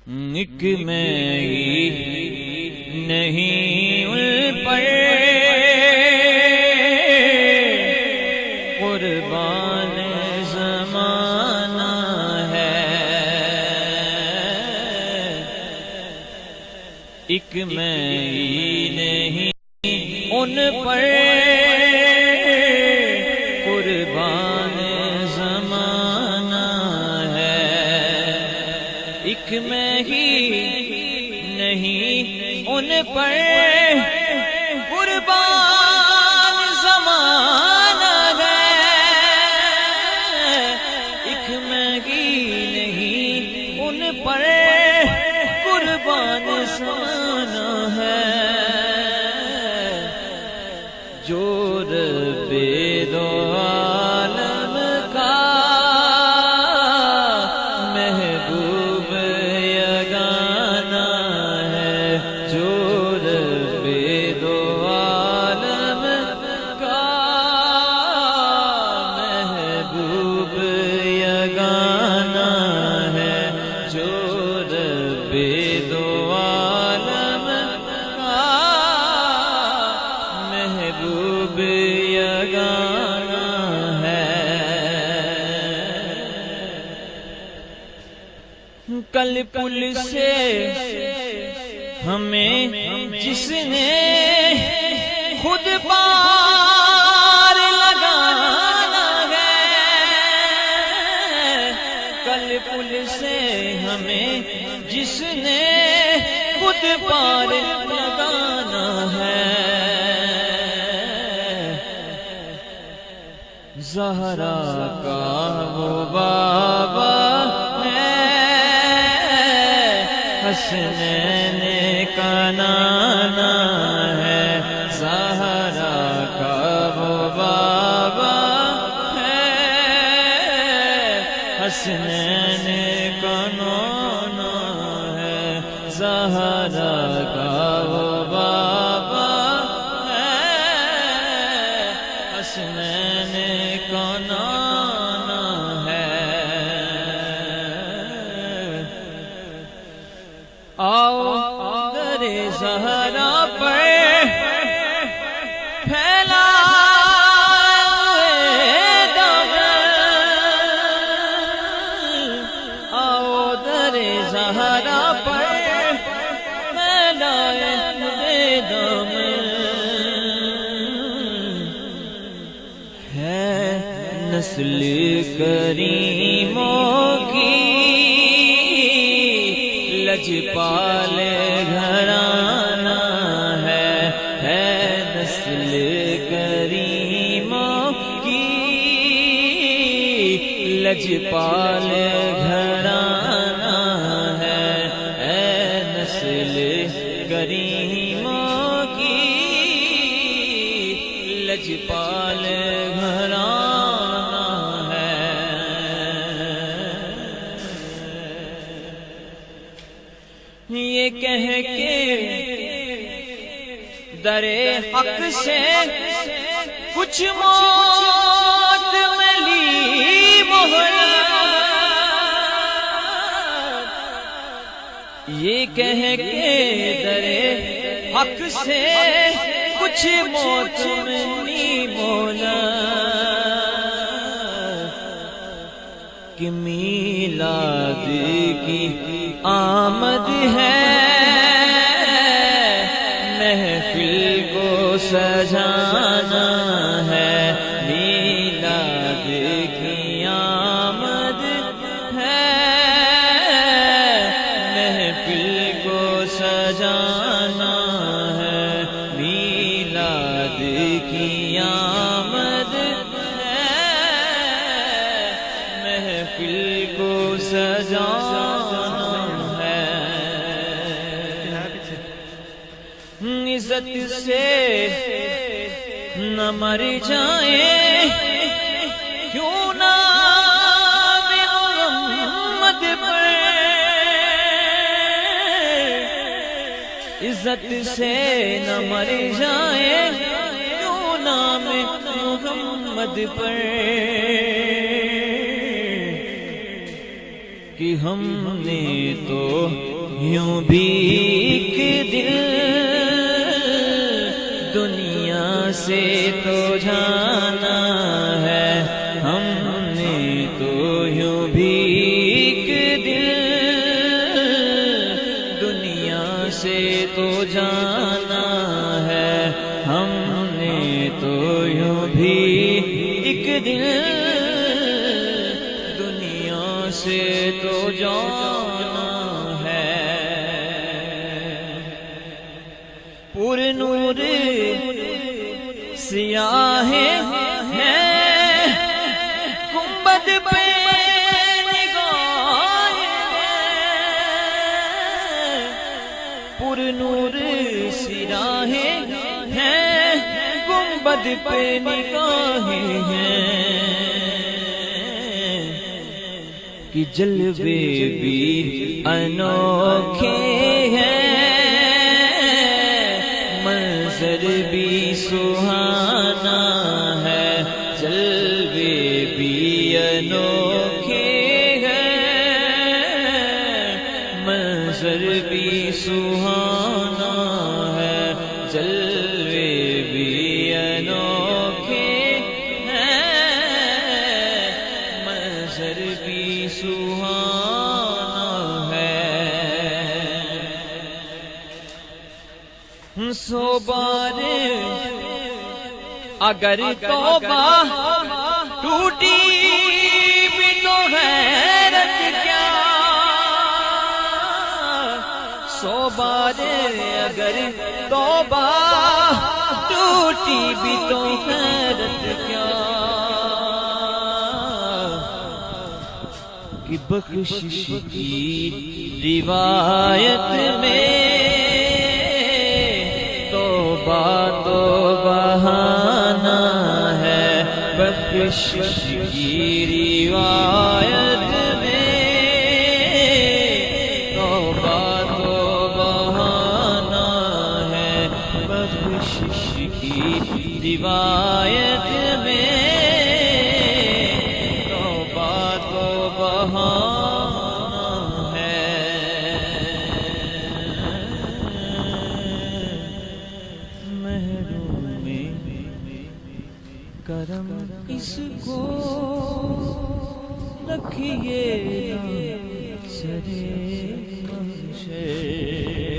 ایک میں ہی نہیں ان پر قربان زمانہ ہے، ایک میں ہی نہیں ان پر قربان زمانہ ہے، ایک میں ہی نہیں ان پر قربان زمانہ ہے، ایک میں ہی نہیں ان پر قربان زمانہ ہے، جو رب دو عالم کا محبوب یگانہ ہے، جو رب دو عالم کا محبوب یگانہ ہے، جو رب دو عالم کا محبوب یگانہ ہے۔ کل پل سے ہمیں جس نے خود پار لگانا ہے، کل پل سے ہمیں جس نے خود پار لگانا ہے، زہرا کا وہ بابا ہے، حسنین کا نانا ہے، زہرا کا وہ بابا ہے، حسنین کا نانا ہے، زہرا کا وہ بابا ہے، حسنین کا نانا ہے۔ آؤ در زہرا پر پھیلائے دامن، آؤ در زہرا پر پھیلائے دامن، ہے نسل کریموں کی لجپال گھرانہ ہے نسل کریموں کی لجپال گھرانہ ہے نسل کریموں کی لجپال گھرانہ ہے۔ یہ کہہ کے در حق سے کچھ موت ملی مہلت، یہ کہہ کے در حق سے کچھ موت ملی مہلت، کہ میلاد کی آمد ہے، محفل کو سجانا ہے، میلاد کی آمد ہے، محفل کو سجانا ہے، میلاد کی آمد ہے، محفل کو سجانا ہے۔ عزت سے نہ مر جائیں کیوں نام محمد پر، عزت سے نہ مر جائیں کیوں نام محمد پر، کہ ہم نے تو یوں بھی ایک دن دنیا سے تو جانا ہے، ہم نے تو یوں بھی ایک دن دنیا سے تو جانا ہے، ہم نے تو یوں بھی ایک دن دنیا سے تو جانا ہے۔ پر نور سیاہ ہے گنبد پہ نگاہ ہے، پر نور سیاہ ہے گنبد پہ نگاہ ہے، کہ جلوے بھی انوکھے ہیں، منظر بھی سہانا ہے، جلوے بھی انوکھے ہیں، منظر بھی سہانا ہے، جلوے بھی انوکھے ہیں، منظر بھی سہانا ہے۔ سو بار اگر توبہ ٹوٹی بھی تو حیرت کیا، سو بار اگر توبہ ٹوٹی بھی تو حیرت کیا، کہ بخشش کی روایت میں توبہ تو بہانا ہے، بخشش کی روایت میں توبہ تو بہانا ہے، بخشش کی روایت میں توبہ تو بہانا ہے۔ محروم کرم اس کو رکھیے سرے محشر۔